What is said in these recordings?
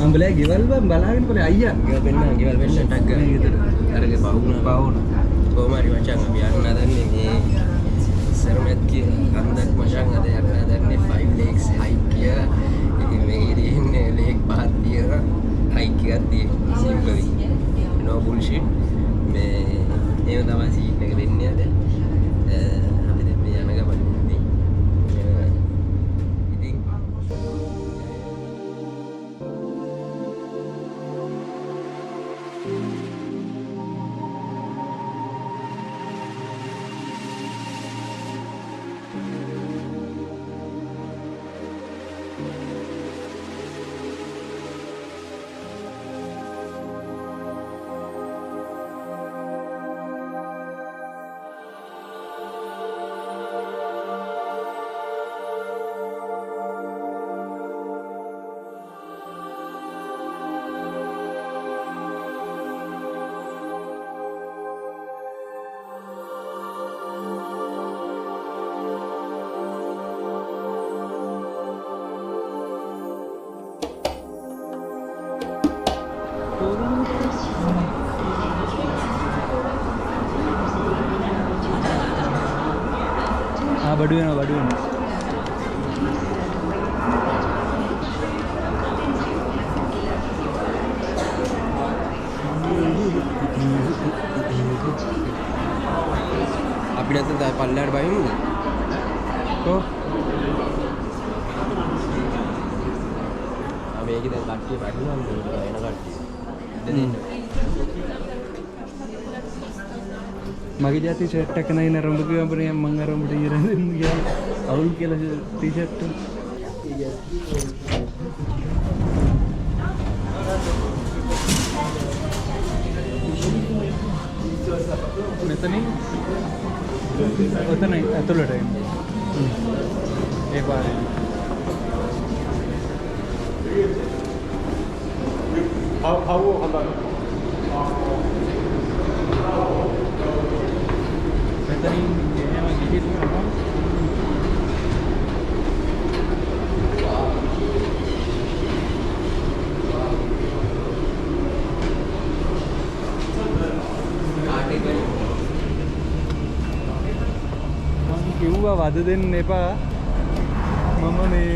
අම්බලේ ගෙවල් බලාගෙන පොලේ අයියා ගෙවල් වෙන්න ටක් ගන්න ගෙදර අරගේ පවුන කොහොම හරි මචං අපි යන්න හදන්නේ මේ සරමැත්කේ අන්දක් මචං අද යන්න හදන්නේ 5 lakes hike කියලා. ඉතින් මේකේ ඉන්නේ ලේක් පහක් තියෙනවා hike එකක් තියෙනවා simply no bullshit මේ ඒව තමයි සීන් එක දෙන්නේ අද අපි දැන් මේ යන ගමන ඉතින් බඩු වෙනවා අපි නැත්නම් දැන් පල්ලෙහාට බහිමුද? කො මේකේ දැන් කට්ටිය බහිනවා නේද? එන කට්ටිය. මගේ ජාති ෂර්ට් එක නයි නරඹ ගියම්බනේ මං අරඹට ඉරන් දෙන්න ගියා අවුල් කියලා ටී-ෂර්ට් මෙතනින් ඔතන ඇතුළට එන්න ඒ පාරේ මෙතනින් එහෙම ගිහිල්ලා කිව්වා වද දෙන්න එපා මම මේ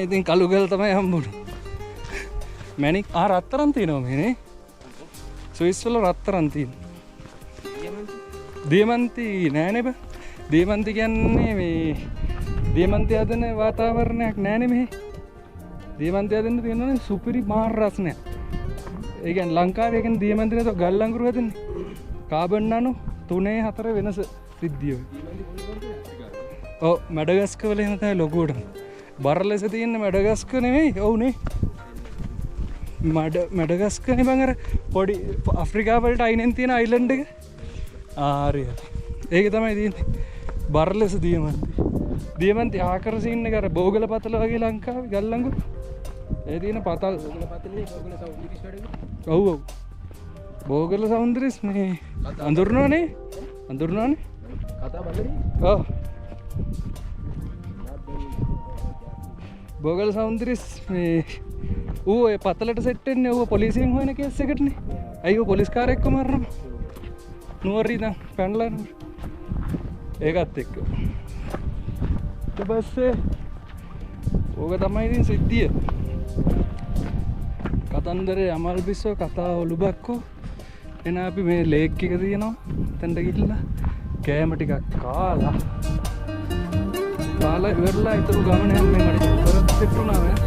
ඉතින් කළු ගල් තමයි හම්බුනේ. මැණික් රත්තරන් තියෙනවා මේනේ. ස්විස් වල රත්තරන් තියෙනවා. දියමන්ති නෑනේ බා. දියමන්ති කියන්නේ මේ දියමන්ති හදන වාතාවරණයක් නෑනේ මෙහි. දියමන්ති හදන්න තියෙනවනේ සුපිරි මාර රසණයක්. ඒ කියන්නේ ලංකාවේ කියන්නේ දියමන්ති නේද ගල් අඟුරු හදන්නේ. කාබන් නනෝ 3 4 වෙනස සිද්ධිය. ඔව් මැඩගස්කර් වල එහෙම තමයි ලොකුවට. බරලෙස තියෙන මැඩගස්කර් නෙමෙයි. ඔව්නේ. මැඩගස්කර් නේ බං අර පොඩි අප්‍රිකා වලට අයිනෙන් තියෙන අයිලන්ඩ් එක. හරි. ඒක තමයි තියෙන්නේ. බරලෙස දියමන්ති. දියමන්ති ආකර සීන් එක අර බෝගල පතල වගේ ලංකාවේ ගල්ලංගු ඒ තියෙන පතල් ඔව් ඔව් බෝගල සෞන්දර්යස් මේ අඳුරනවනේ කතා බලන්නේ ඔව් බෝගල සෞන්දර්යස් මේ ඌ ඒ පතලට සෙට් වෙන්නේ ඌ පොලිසියෙන් හොයන කේස් එකටනේ අයියෝ පොලිස් කාරයෙක්ව මරනවා නුවරි දැන් පැනලා ඒකත් එක්ක ඊට පස්සේ ඕක තමයි ඉතින් සිද්ධිය කතන්දරේ අමල් බිස්සෝ කතා ඔලුබක්කෝ එන අපි මේ ලේක් එක තියෙනවා එතනට ගිහිල්ලා කෑම ටිකක් කාලා ඉවරලා ඊටු ගමන යන්නේ මට කරත් සෙට් වුණා නේ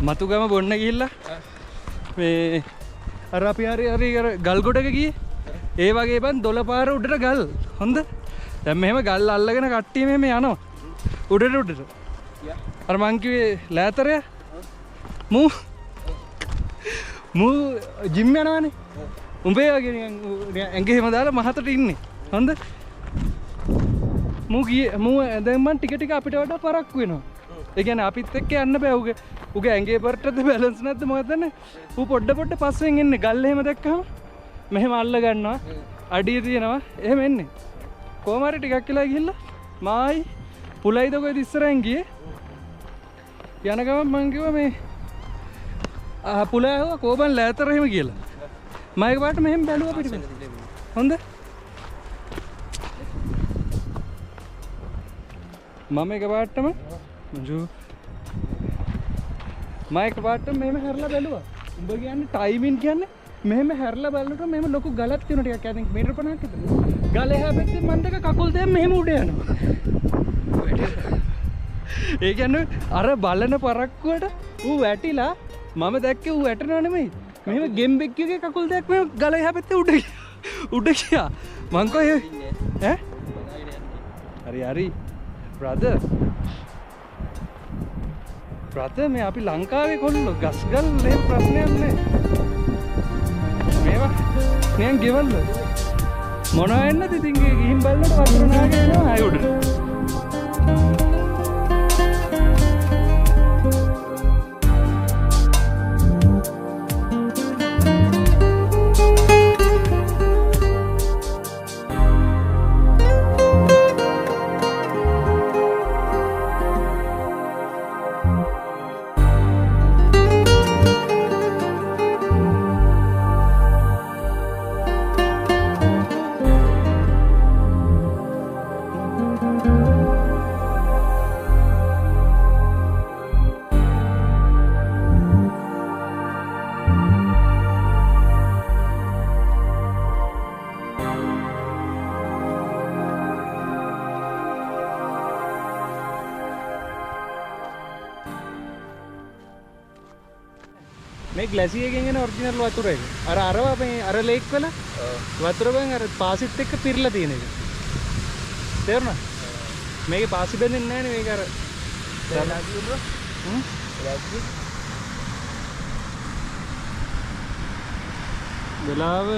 මතුගම බොන්න ගිහිල්ලා මේ අර අපි හරි ගල් ගොඩක ගියේ ඒ වගේ බන් 12 පාර උඩට ගල් හොඳ දැන් මෙහෙම ගල් අල්ලගෙන කට්ටිය මෙහෙම යනවා උඩට අර මං කිව්වේ ලෑතරය මූ ජිම් යනවානේ උඹේ වගේ නිකන් ඇඟේ හැම දාලා මහතට ඉන්නේ හොඳ මූ දැන් මං ටික අපිට වඩා පරක්කු වෙනවා ඒ කියන්නේ අපිත් එක්ක යන්න බෑ උගේ ඇඟේ පරටද බැලන්ස් නැද්ද මොකද දන්නේ ඌ පොඩ පස්සෙන් එන්නේ ගල් එහෙම දැක්කම මෙහෙම අල්ල ගන්නවා අඩිය තියෙනවා එහෙම එන්නේ කොහම හරි ටිකක් කියලා ගිහිල්ලා මායි පුලයිද කොයිද ඉස්සරහින් ගියේ යන ගමන් මං කිව්වා මේ පුලයව කොබන් ලෑතර එහෙම කියලා මම එක පාට මෙහෙම බැලුවා පිටිපස්ස හොඳ මම එක පාටම මංජු මයික පාට මෙහෙම හැරලා බැලුවා. උඹ කියන්නේ ටයිමින් කියන්නේ මෙහෙම හැරලා බලනකොට මෙහෙම ලොකු ගලක් තියෙන ටිකක් ඇතින් මීටර 50ක් විතර. ගල එහා පැත්තේ මන් දෙක කකුල් දෙක මෙහෙම උඩ යනවා. ඒ කියන්නේ අර බලන පරක්කුවට ඌ වැටිලා මම දැක්කේ ඌ වැටෙනව නෙමෙයි. මෙහෙම ගෙම්බෙක්ගේ කකුල් දෙක මෙහෙම ගල එහා පැත්තේ උඩ ගියා. මං කෝ ඈ? හරි බ්‍රදර් මේ අපි ලංකාවේ කොල්ලෝ ගස්ගල් මේ ප්‍රශ්නයක් නෑ මේවා නිකන් ගෙවල්ද මොනවා වෙන්නද ඉතින් ගිහින් බලනකොට වතුර නාගෙන යනවා ආයෙ උඩට මේ ග්ලාසිය එකෙන් එන ඔරිජිනල් වතුර එක. අරවා මේ අර ලේක් වල වතුර බං අර පාසිත් එක්ක පිරලා තියෙන එක. තේරුණා? මේකේ පාසි බැඳෙන්නේ නැහැ නේ මේක අර. වෙලාව